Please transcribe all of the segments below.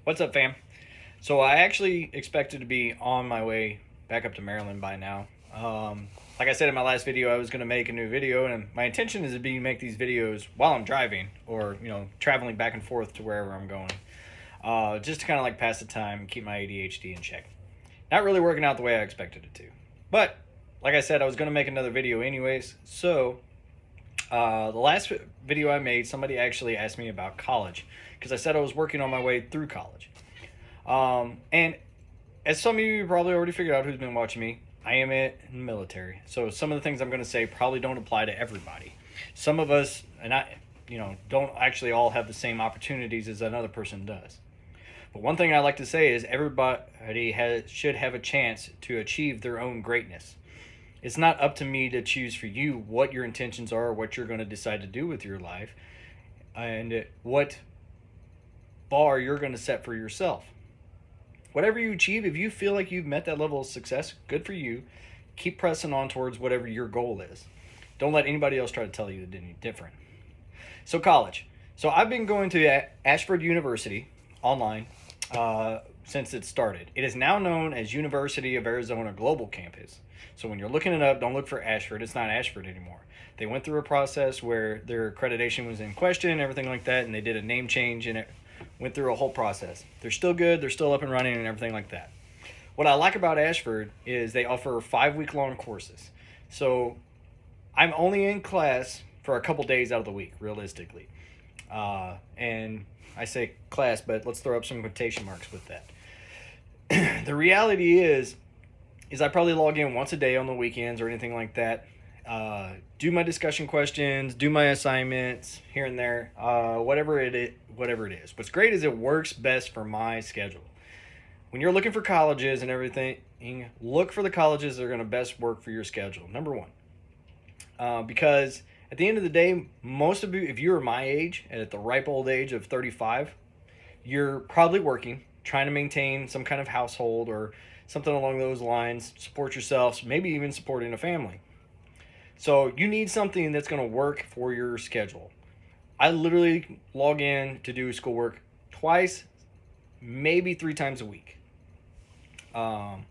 What's up, fam? So I actually expected to be on my way back up to Maryland by now. Like I said in my last video, I was going to make a new video, and my intention is to be make these videos while I'm driving or traveling back and forth to wherever I'm going, just to kind of like pass the time and keep my ADHD in check. Not really working out the way I expected it to, but like I said, I was going to make another video anyways. So the last video I made, somebody actually asked me about college because I said I was working on my way through college. And as some of you probably already figured out who's been watching me, I am in the military. So some of the things I'm going to say probably don't apply to everybody. Some of us, and don't actually all have the same opportunities as another person does. But one thing I like to say is everybody should have a chance to achieve their own greatness. It's not up to me to choose for you what your intentions are, what you're going to decide to do with your life, and what bar you're going to set for yourself. Whatever you achieve, if you feel like you've met that level of success, good for you. Keep pressing on towards whatever your goal is. Don't let anybody else try to tell you that any different. So college. So I've been going to Ashford University online since it started. It is now known as University of Arizona Global Campus. So when you're looking it up, don't look for Ashford. It's not Ashford anymore. They went through a process where their accreditation was in question and everything like that, and they did a name change, and it went through a whole process. They're still good. They're still up and running and everything like that. What I like about Ashford is they offer 5-week-long courses. So I'm only in class for a couple days out of the week, realistically. And I say class, but let's throw up some quotation marks with that. The reality is I probably log in once a day on the weekends or anything like that. Do my discussion questions, do my assignments here and there, whatever it is. What's great is it works best for my schedule. When you're looking for colleges and everything, look for the colleges that are going to best work for your schedule. Number one, because at the end of the day, most of you, if you're my age and at the ripe old age of 35, you're probably working, trying to maintain some kind of household or something along those lines, support yourself, maybe even supporting a family. So you need something that's going to work for your schedule. I literally log in to do schoolwork twice, maybe 3 times a week. And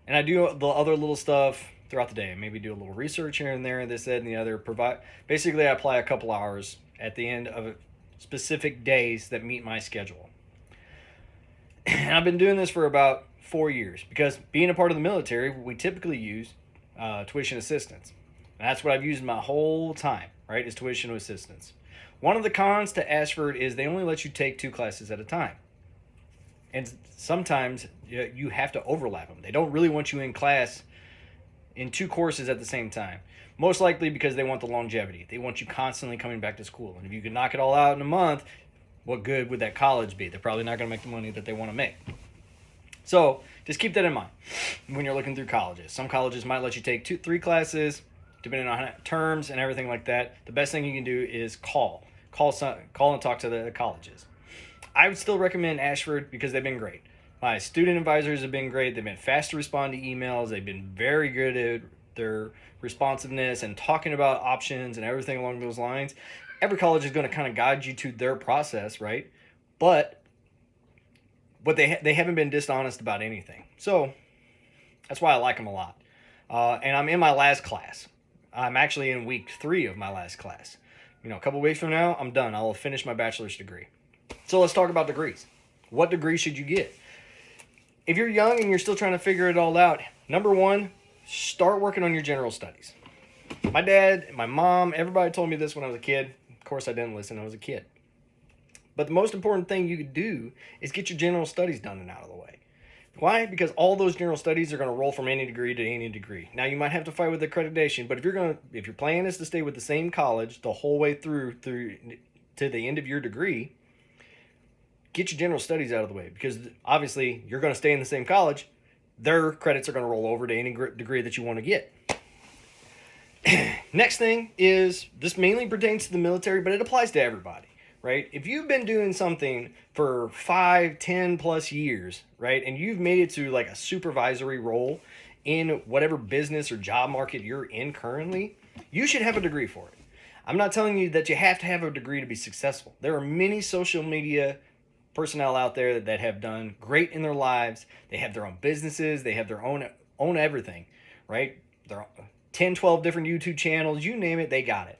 I do the other little stuff throughout the day. Maybe do a little research here and there, this, that, and the other. Basically, I apply a couple hours at the end of specific days that meet my schedule. And I've been doing this for about 4 years because being a part of the military, we typically use tuition assistance. And that's what I've used my whole time, right, is tuition assistance. One of the cons to Ashford is they only let you take 2 classes at a time. And sometimes you have to overlap them. They don't really want you in class in 2 courses at the same time. Most likely because they want the longevity. They want you constantly coming back to school. And if you can knock it all out in a month, what good would that college be? They're probably not going to make the money that they want to make. So just keep that in mind when you're looking through colleges. Some colleges might let you take 2-3 classes, depending on terms and everything like that. The best thing you can do is call and talk to the colleges. I would still recommend Ashford because they've been great. My student advisors have been great. They've been fast to respond to emails. They've been very good at their responsiveness and talking about options and everything along those lines. Every college is going to kind of guide you to their process, right? But they haven't been dishonest about anything. So that's why I like them a lot. And I'm in my last class. I'm actually in week 3 of my last class. A couple weeks from now, I'm done. I'll finish my bachelor's degree. So let's talk about degrees. What degree should you get? If you're young and you're still trying to figure it all out, number 1, start working on your general studies. My dad, my mom, everybody told me this when I was a kid. Of course, I didn't listen. I was a kid. But the most important thing you could do is get your general studies done and out of the way. Why? Because all those general studies are going to roll from any degree to any degree. Now, you might have to fight with accreditation, but if your plan is to stay with the same college the whole way through to the end of your degree, get your general studies out of the way because obviously you're going to stay in the same college. Their credits are going to roll over to any degree that you want to get. Next thing is, this mainly pertains to the military, but it applies to everybody. Right? If you've been doing something for 5, 10 plus years, right, and you've made it to like a supervisory role in whatever business or job market you're in currently, you should have a degree for it. I'm not telling you that you have to have a degree to be successful. There are many social media personnel out there that have done great in their lives. They have their own businesses. They have their own everything, right? Their 10, 12 different YouTube channels, you name it, they got it.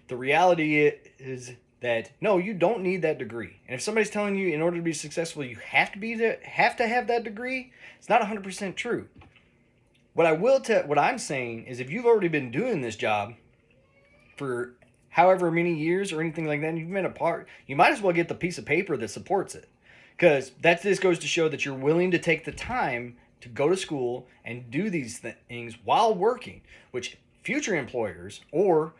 The reality is that no, you don't need that degree. And if somebody's telling you in order to be successful you have to have that degree, it's not 100% true. What I'm saying is if you've already been doing this job for however many years or anything like that, and you've been a part, you might as well get the piece of paper that supports it. Because this goes to show that you're willing to take the time to go to school and do these things while working, which future employers or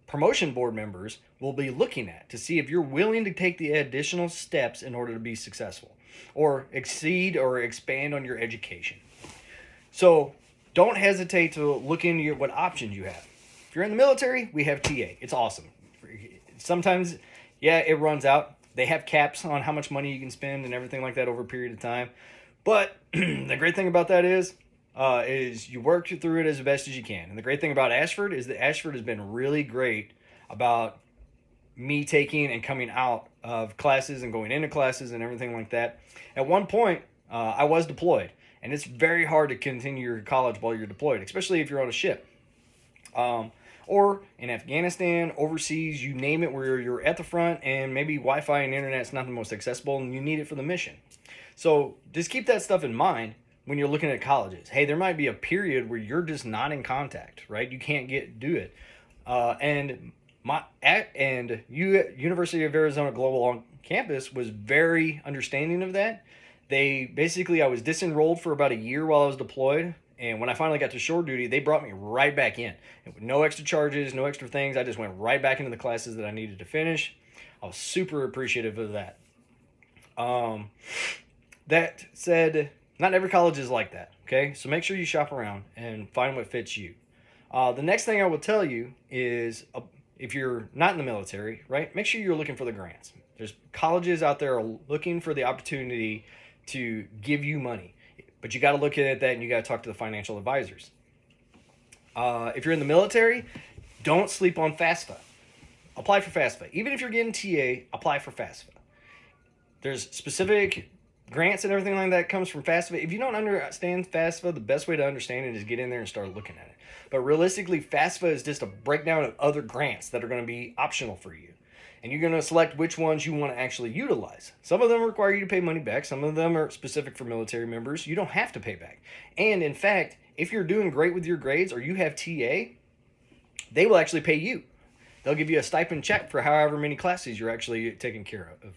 promotion board members will be looking at to see if you're willing to take the additional steps in order to be successful or exceed or expand on your education. So don't hesitate to look into what options you have. If you're in the military, we have TA. It's awesome. Sometimes, yeah, it runs out. They have caps on how much money you can spend and everything like that over a period of time. But the great thing about that is you work through it as best as you can. And the great thing about Ashford is that Ashford has been really great about me taking and coming out of classes and going into classes and everything like that. At one point, I was deployed. And it's very hard to continue your college while you're deployed, especially if you're on a ship. Or in Afghanistan, overseas, you name it, where you're at the front and maybe Wi-Fi and internet's not the most accessible and you need it for the mission. So just keep that stuff in mind when you're looking at colleges. Hey, there might be a period where you're just not in contact, right? You can't do it. University of Arizona Global on campus was very understanding of that. I was disenrolled for about a year while I was deployed. And when I finally got to shore duty, they brought me right back in. No extra charges, no extra things. I just went right back into the classes that I needed to finish. I was super appreciative of that. That said, not every college is like that, okay? So make sure you shop around and find what fits you. The next thing I will tell you is if you're not in the military, right, make sure you're looking for the grants. There's colleges out there looking for the opportunity to give you money. But you got to look at that and you got to talk to the financial advisors. If you're in the military, don't sleep on FAFSA. Apply for FAFSA. Even if you're getting TA, apply for FAFSA. There's specific grants and everything like that comes from FAFSA. If you don't understand FAFSA, the best way to understand it is get in there and start looking at it. But realistically, FAFSA is just a breakdown of other grants that are going to be optional for you. And you're going to select which ones you want to actually utilize. Some of them require you to pay money back. Some of them are specific for military members. You don't have to pay back. And in fact, if you're doing great with your grades or you have TA, they will actually pay you. They'll give you a stipend check for however many classes you're actually taking care of.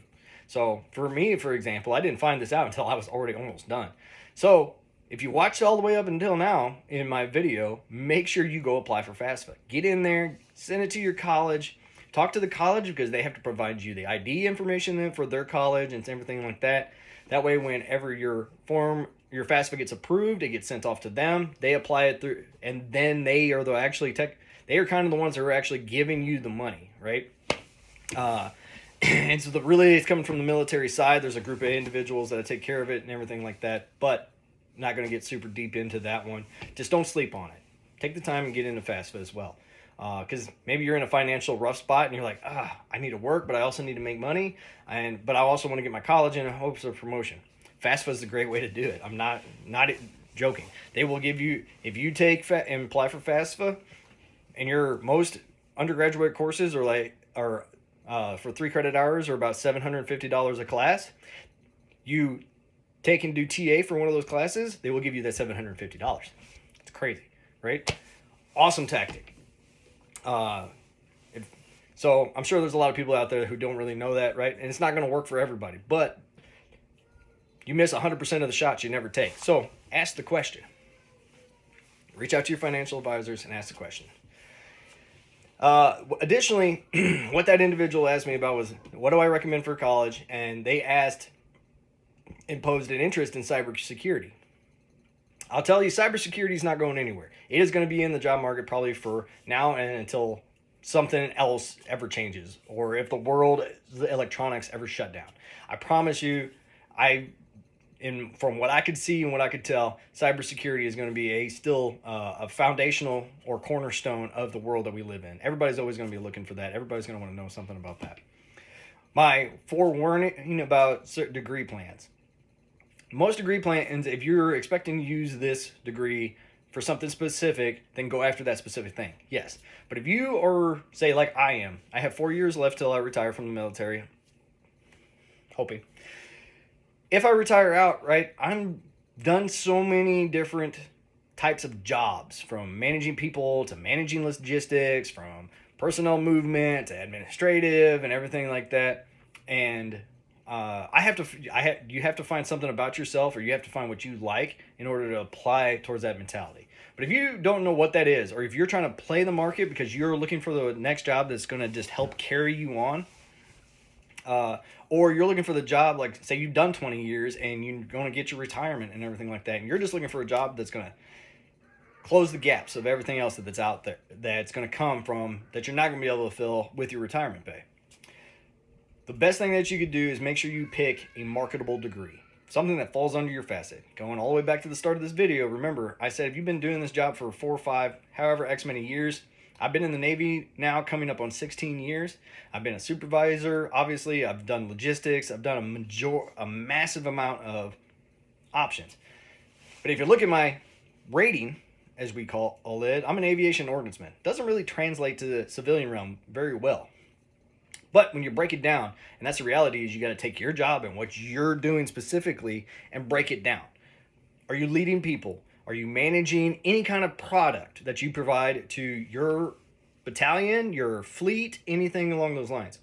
So for me, for example, I didn't find this out until I was already almost done. So if you watched all the way up until now in my video, make sure you go apply for FAFSA. Get in there, send it to your college. Talk to the college because they have to provide you the ID information for their college and everything like that. That way, whenever your FAFSA gets approved, it gets sent off to them. They apply it through, and then they are they are kind of the ones that are actually giving you the money, right? And so it's coming from the military side. There's a group of individuals that take care of it and everything like that. But not going to get super deep into that one. Just don't sleep on it. Take the time and get into FAFSA as well. Because maybe you're in a financial rough spot and you're like, I need to work, but I also need to make money, but I also want to get my college in hopes of promotion. FAFSA is a great way to do it. I'm not joking. They will give you, if you take and apply for FAFSA, and your most undergraduate courses are for 3 credit hours are about $750 a class. You take and do TA for one of those classes, they will give you that $750. It's crazy, right? Awesome tactic. So I'm sure there's a lot of people out there who don't really know that, right? And it's not going to work for everybody, but you miss 100% of the shots you never take. So ask the question. Reach out to your financial advisors and ask the question. Additionally, what that individual asked me about was, what do I recommend for college? And they posed an interest in cybersecurity. I'll tell you, cybersecurity is not going anywhere. It is going to be in the job market probably for now and until something else ever changes, or if the electronics ever shut down. I promise you, from what I could see and what I could tell, cybersecurity is going to be still a foundational or cornerstone of the world that we live in. Everybody's always going to be looking for that. Everybody's going to want to know something about that. my forewarning about certain degree plans. Most degree plans, if you're expecting to use this degree for something specific, then go after that specific thing. Yes. But if you are, say, like I am, I have 4 years left till I retire from the military. Hoping. If I retire out, right, I'm done so many different types of jobs, from managing people to managing logistics, from personnel movement to administrative and everything like that. And you have to find something about yourself, or you have to find what you like in order to apply towards that mentality. But if you don't know what that is, or if you're trying to play the market because you're looking for the next job that's going to just help carry you on, or you're looking for the job, like say you've done 20 years and you're going to get your retirement and everything like that, and you're just looking for a job that's going to close the gaps of everything else that's out there that's going to come from that you're not going to be able to fill with your retirement pay. The best thing that you could do is make sure you pick a marketable degree, something that falls under your facet. Going all the way back to the start of this video, remember I said if you've been doing this job for 4 or 5, however X many years. I've been in the Navy now coming up on 16 years. I've been a supervisor. Obviously, I've done logistics. I've done a massive amount of options. But if you look at my rating, as we call it, I'm an aviation ordnanceman. Doesn't really translate to the civilian realm very well. But when you break it down, and that's the reality, is you got to take your job and what you're doing specifically and break it down. Are you leading people? Are you managing any kind of product that you provide to your battalion, your fleet, anything along those lines?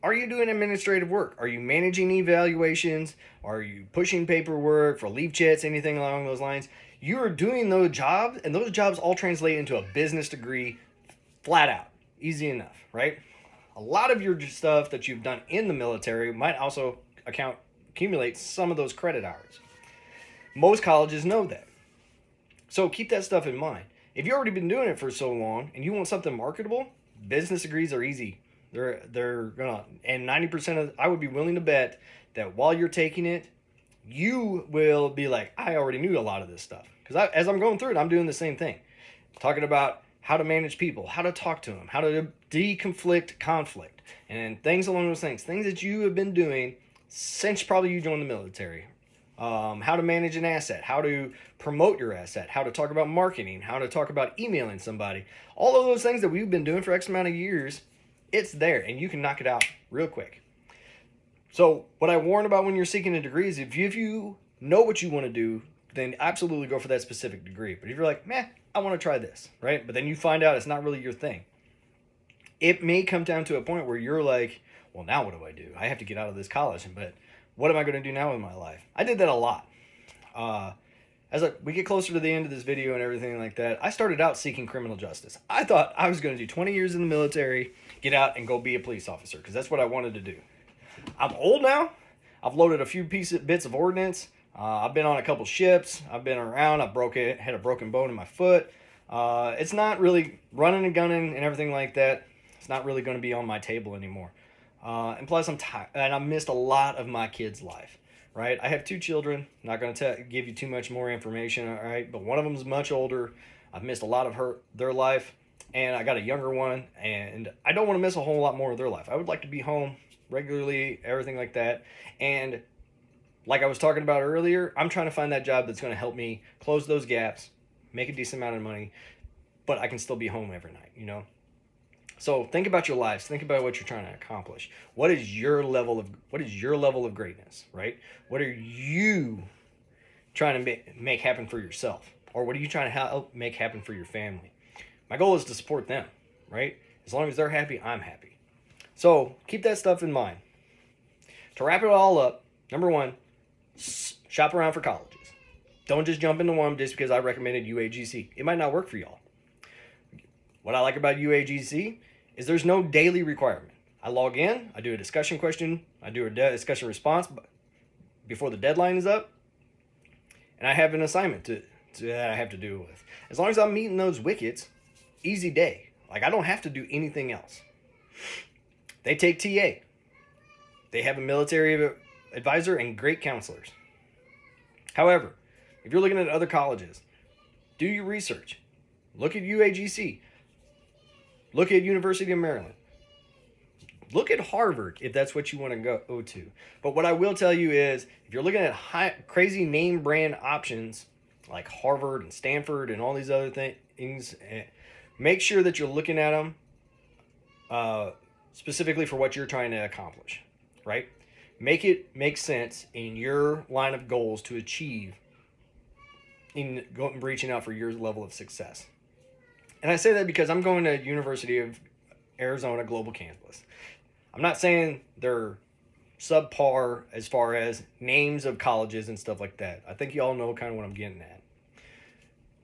Are you doing administrative work? Are you managing evaluations? Are you pushing paperwork for leave chats, anything along those lines? You are doing those jobs, and those jobs all translate into a business degree flat out. Easy enough, right? A lot of your stuff that you've done in the military might also accumulate some of those credit hours. Most colleges know that. So keep that stuff in mind. If you've already been doing it for so long and you want something marketable, business degrees are easy. They're gonna, and 90% of, I would be willing to bet that while you're taking it, you will be like, I already knew a lot of this stuff. Because as I'm going through it, I'm doing the same thing. Talking about how to manage people, how to talk to them, how to deconflict conflict, and things along those things. Things that you have been doing since probably you joined the military. How to manage an asset, how to promote your asset, how to talk about marketing, how to talk about emailing somebody. All of those things that we've been doing for X amount of years, it's there, and you can knock it out real quick. So what I warn about when you're seeking a degree is if you know what you want to do, then absolutely go for that specific degree. But if you're like, meh, I want to try this, right? But then you find out it's not really your thing. It may come down to a point where you're like, well, now what do I do? I have to get out of this college, but what am I going to do now with my life? I did that a lot. As we get closer to the end of this video and everything like that, I started out seeking criminal justice. I thought I was going to do 20 years in the military, get out and go be a police officer, because that's what I wanted to do. I'm old now. I've loaded a few bits of ordnance. I've been on a couple ships. I've been around. Had a broken bone in my foot. It's not really running and gunning and everything like that. It's not really going to be on my table anymore. And plus, I'm tired, and I missed a lot of my kids' life. Right? I have 2 children. Not going to give you too much more information. All right, but one of them is much older. I've missed a lot of their life, and I got a younger one, and I don't want to miss a whole lot more of their life. I would like to be home regularly, everything like that. And like I was talking about earlier, I'm trying to find that job that's going to help me close those gaps, make a decent amount of money, but I can still be home every night, you know? So think about your lives. Think about what you're trying to accomplish. What is your level of greatness, right? What are you trying to make happen for yourself? Or what are you trying to help make happen for your family? My goal is to support them, right? As long as they're happy, I'm happy. So keep that stuff in mind. To wrap it all up, number 1, shop around for colleges. Don't just jump into one just because I recommended UAGC. It might not work for y'all. What I like about UAGC is there's no daily requirement. I log in, I do a discussion question, I do a discussion response before the deadline is up, and I have an assignment that I have to do with. As long as I'm meeting those wickets, easy day. Like, I don't have to do anything else. They take TA. They have a military advisor and great counselors. However, if you're looking at other colleges, do your research. Look at UAGC. Look at University of Maryland. Look at Harvard if that's what you want to go to. But what I will tell you is, if you're looking at crazy name brand options like Harvard and Stanford and all these other things, make sure that you're looking at them specifically for what you're trying to accomplish, right? Make it make sense in your line of goals to achieve in reaching out for your level of success. And I say that because I'm going to University of Arizona Global Campus. I'm not saying they're subpar as far as names of colleges and stuff like that. I think you all know kind of what I'm getting at.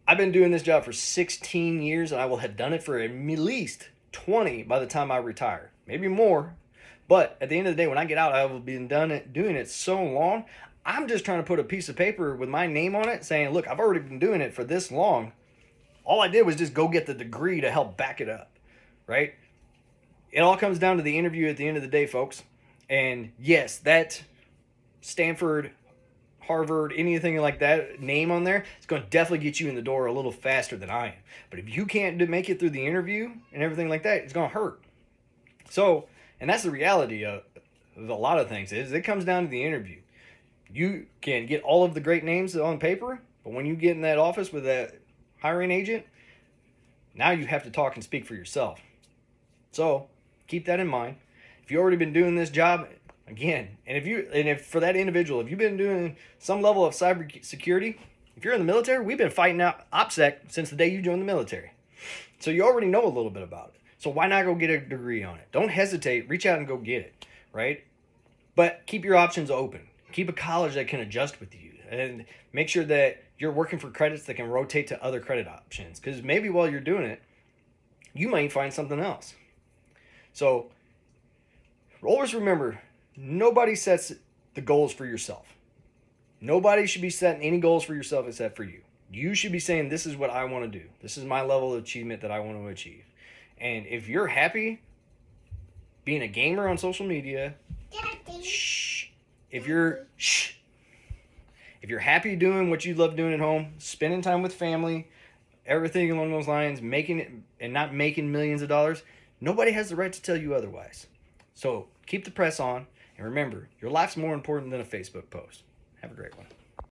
I've been doing this job for 16 years, and I will have done it for at least 20 by the time I retire. Maybe more. But at the end of the day, when I get out, I will be doing it so long. I'm just trying to put a piece of paper with my name on it saying, look, I've already been doing it for this long. All I did was just go get the degree to help back it up, right? It all comes down to the interview at the end of the day, folks. And yes, that Stanford, Harvard, anything like that name on there, it's going to definitely get you in the door a little faster than I am. But if you can't make it through the interview and everything like that, it's going to hurt. So, and that's the reality of a lot of things, is it comes down to the interview. You can get all of the great names on paper, but when you get in that office with that hiring agent, now you have to talk and speak for yourself. So keep that in mind. If you've already been doing this job, again, and if for that individual, if you've been doing some level of cyber security, if you're in the military, we've been fighting out OPSEC since the day you joined the military. So you already know a little bit about it. So why not go get a degree on it? Don't hesitate. Reach out and go get it, right? But keep your options open. Keep a college that can adjust with you, and make sure that you're working for credits that can rotate to other credit options, because maybe while you're doing it, you might find something else. So always remember, nobody sets the goals for yourself. Nobody should be setting any goals for yourself except for you. You should be saying, this is what I want to do. This is my level of achievement that I want to achieve. And if you're happy being a gamer on social media, if you're happy doing what you love doing at home, spending time with family, everything along those lines, making it and not making millions of dollars, nobody has the right to tell you otherwise. So keep the press on, and remember, your life's more important than a Facebook post. Have a great one.